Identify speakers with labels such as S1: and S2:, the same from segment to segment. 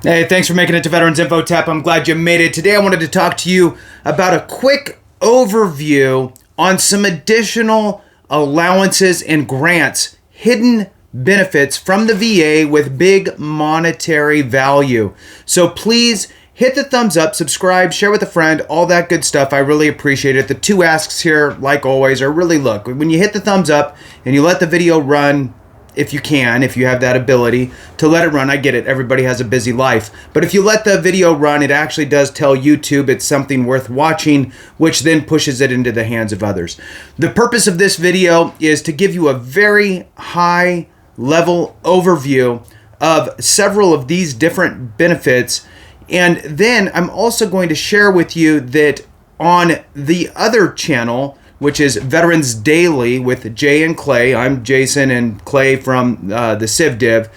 S1: Hey, thanks for making it to Veterans Info Tap. I'm glad you made it. Today I wanted to talk to you about a quick overview on some additional allowances and grants, hidden benefits from the VA with big monetary value. So please hit the thumbs up, subscribe, share with a friend, all that good stuff. I really appreciate it. The two asks here, like always, are really look, when you hit the thumbs up and you let the video run, if you can, if you have that ability to let it run. I get it, everybody has a busy life. But if you let the video run, it actually does tell YouTube it's something worth watching, which then pushes it into the hands of others. The purpose of this video is to give you a very high level overview of several of these different benefits. And then I'm also going to share with you that on the other channel, which is Veterans Daily with Jay and Clay. I'm Jason and Clay from the Civ Div.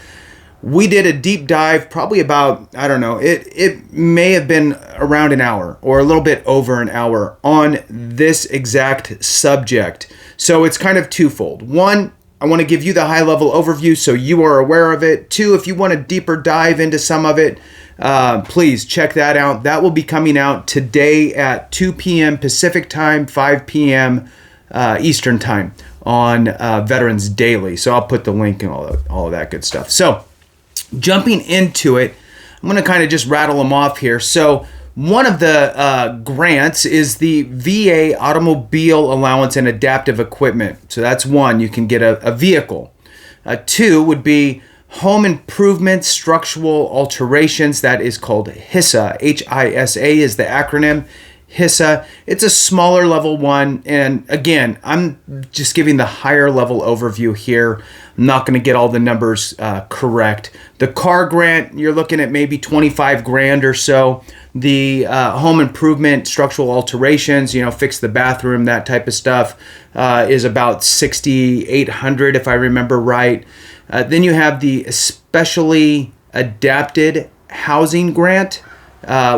S1: We did a deep dive, probably about, I don't know, it may have been around an hour or a little bit over an hour on this exact subject. So it's kind of twofold. One, I want to give you the high level overview so you are aware of it. Two, if you want a deeper dive into some of it, please check that out. That will be coming out today at 2 p.m. Pacific time, 5 p.m. Eastern time on Veterans Daily. So I'll put the link and all of that good stuff. So jumping into it, I'm going to kind of just rattle them off here. So one of the grants is the VA Automobile Allowance and Adaptive Equipment. So that's one. You can get a vehicle. Two would be Home Improvement Structural Alterations. That is called HISA. H-I-S-A is the acronym. HISA. It's a smaller level one. And again, I'm just giving the higher level overview here. I'm not going to get all the numbers correct. The car grant, you're looking at maybe 25 grand or so. The home improvement structural alterations, fix the bathroom, that type of stuff, is about 6,800 if I remember right. Then you have the Specially Adapted Housing Grant,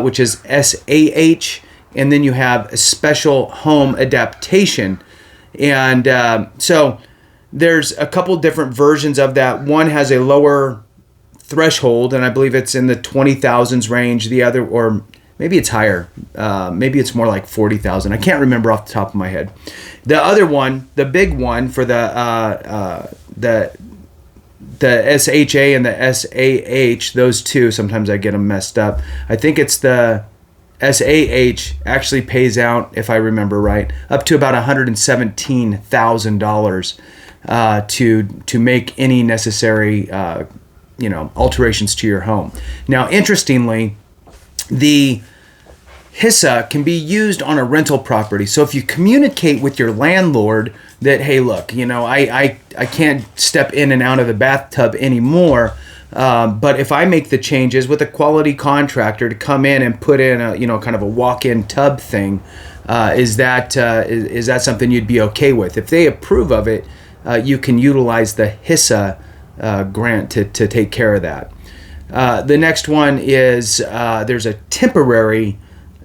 S1: which is SAH. And then you have a Special Home Adaptation. And so there's a couple different versions of that. One has a lower threshold, and I believe it's in the 20,000s range. The other, or maybe it's higher. Maybe it's more like 40,000. I can't remember off the top of my head. The other one, the big one for the SHA and the SAH, those two, sometimes I get them messed up. I think it's the SAH actually pays out, if I remember right, up to about $117,000 to make any necessary alterations to your home. Now, interestingly, the HISA can be used on a rental property. So if you communicate with your landlord that, hey, look, I can't step in and out of the bathtub anymore, but if I make the changes with a quality contractor to come in and put in a kind of a walk-in tub thing, is that something you'd be okay with? If they approve of it, you can utilize the HISA grant to take care of that. The next one is there's a temporary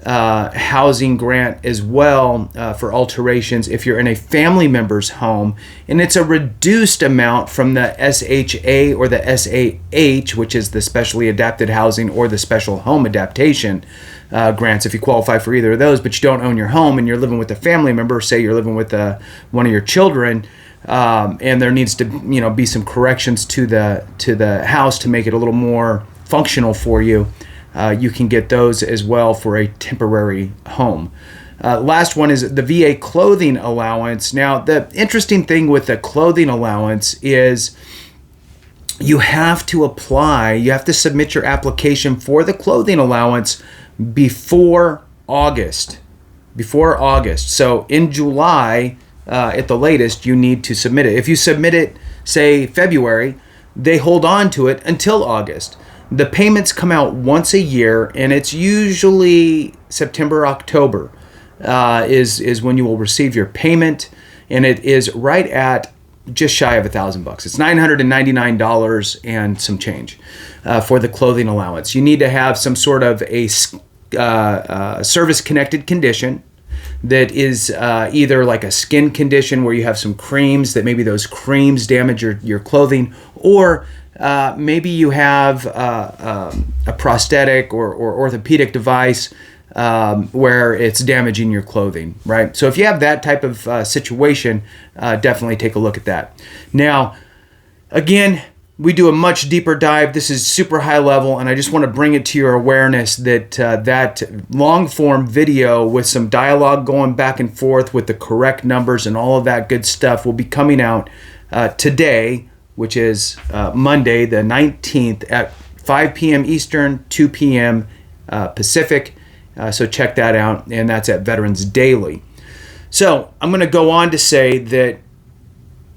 S1: housing grant as well for alterations if you're in a family member's home, and it's a reduced amount from the SHA or the SAH, which is the Specially Adapted Housing or the Special Home Adaptation grants if you qualify for either of those, but you don't own your home and you're living with a family member. Say you're living with one of your children, and there needs to be some corrections to the house to make it a little more functional for you. You can get those as well for a temporary home. Last one is the VA clothing allowance. Now, the interesting thing with the clothing allowance is you have to apply, you have to submit your application for the clothing allowance before August. So in July, at the latest, you need to submit it. If you submit it, say February, they hold on to it until August. The payments come out once a year, and it's usually September, October is when you will receive your payment, and it is right at just shy of $1,000. It's $999 and some change for the clothing allowance. You need to have some sort of a service-connected condition that is either like a skin condition where you have some creams that maybe those creams damage your clothing, or maybe you have a prosthetic or orthopedic device where it's damaging your clothing, right? So if you have that type of situation, definitely take a look at that. Now, again, we do a much deeper dive. This is super high level, and I just want to bring it to your awareness that that long form video with some dialogue going back and forth with the correct numbers and all of that good stuff will be coming out today, which is Monday the 19th at 5 p.m. Eastern, 2 p.m. Pacific. So check that out, and that's at Veterans Daily. So I'm going to go on to say that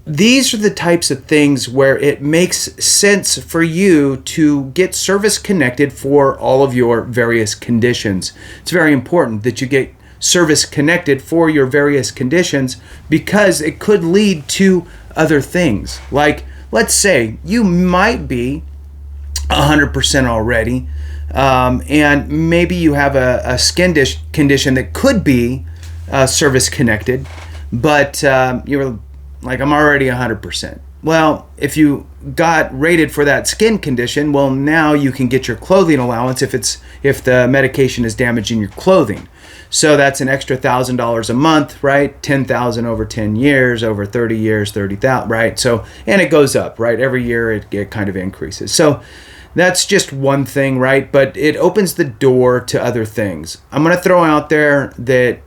S1: these are the types of things where it makes sense for you to get service connected for all of your various conditions. It's very important that you get service connected for your various conditions because it could lead to other things. Like, let's say you might be 100% already, and maybe you have a skin condition that could be service connected, but you're like, I'm already 100%. Well, if you got rated for that skin condition, well, now you can get your clothing allowance if the medication is damaging your clothing. So that's an extra $1,000 a month, right? $10,000 over 10 years, over 30 years, $30,000, right? So, and it goes up, right? Every year it kind of increases. So that's just one thing, right? But it opens the door to other things. I'm going to throw out there that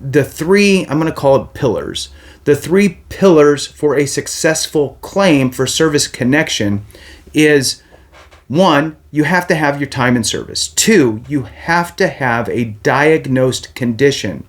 S1: the three, I'm going to call it pillars. The three pillars for a successful claim for service connection is: 1, you have to have your time in service. 2, you have to have a diagnosed condition.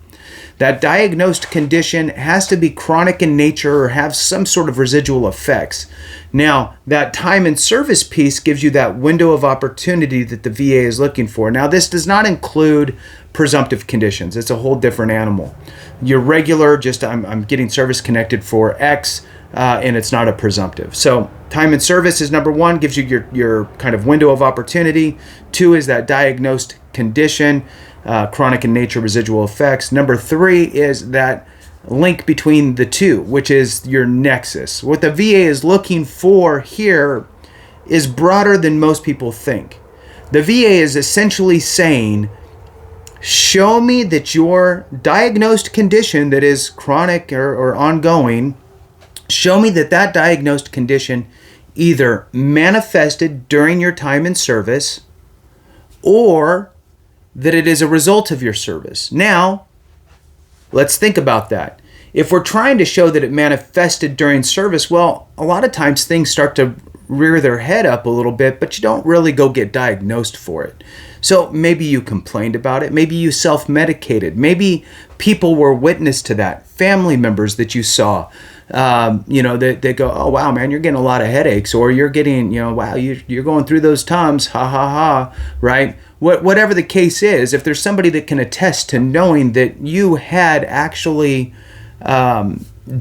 S1: That diagnosed condition has to be chronic in nature or have some sort of residual effects. Now, that time in service piece gives you that window of opportunity that the VA is looking for. Now, this does not include presumptive conditions. It's a whole different animal. Your regular, just I'm getting service connected for X, and it's not a presumptive. So time in service is number 1, gives you your kind of window of opportunity. 2 is that diagnosed condition, chronic in nature, residual effects. Number 3 is that link between the two, which is your nexus. What the VA is looking for here is broader than most people think. The VA is essentially saying, show me that your diagnosed condition that is chronic or ongoing, show me that that diagnosed condition either manifested during your time in service or that it is a result of your service. Now, let's think about that. If we're trying to show that it manifested during service, well, a lot of times things start to rear their head up a little bit, but you don't really go get diagnosed for it. So maybe you complained about it. Maybe you self-medicated. Maybe people were witness to that. Family members that you saw, they go, oh, wow, man, you're getting a lot of headaches, or you're getting, wow, you're going through those times, ha, ha, ha, right? Whatever the case is, if there's somebody that can attest to knowing that you had actually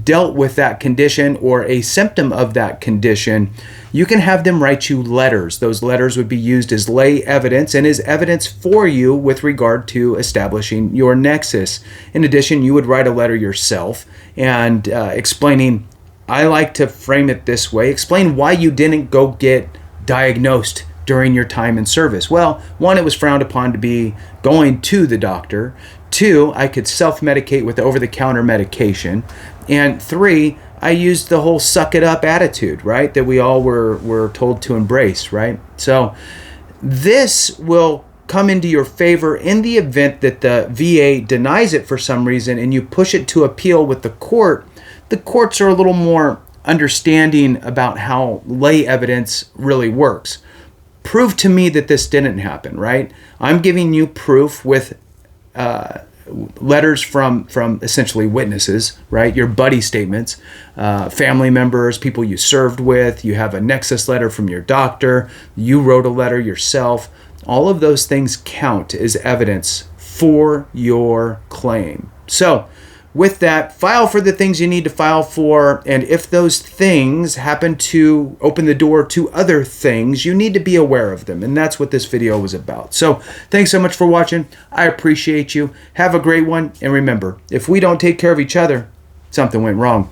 S1: dealt with that condition or a symptom of that condition, you can have them write you letters. Those letters would be used as lay evidence and as evidence for you with regard to establishing your nexus. In addition, you would write a letter yourself and explaining, I like to frame it this way, explain why you didn't go get diagnosed during your time in service. Well, 1, it was frowned upon to be going to the doctor. 2, I could self-medicate with over-the-counter medication. And 3, I used the whole suck it up attitude, right? That we all were told to embrace, right? So this will come into your favor in the event that the VA denies it for some reason and you push it to appeal with the court. The courts are a little more understanding about how lay evidence really works. Prove to me that this didn't happen, right? I'm giving you proof with letters from essentially witnesses, right? Your buddy statements, family members, people you served with, you have a Nexus letter from your doctor, you wrote a letter yourself. All of those things count as evidence for your claim. So with that, file for the things you need to file for, and if those things happen to open the door to other things, you need to be aware of them, and that's what this video was about. So thanks so much for watching. I appreciate you. Have a great one, and remember, if we don't take care of each other, something went wrong.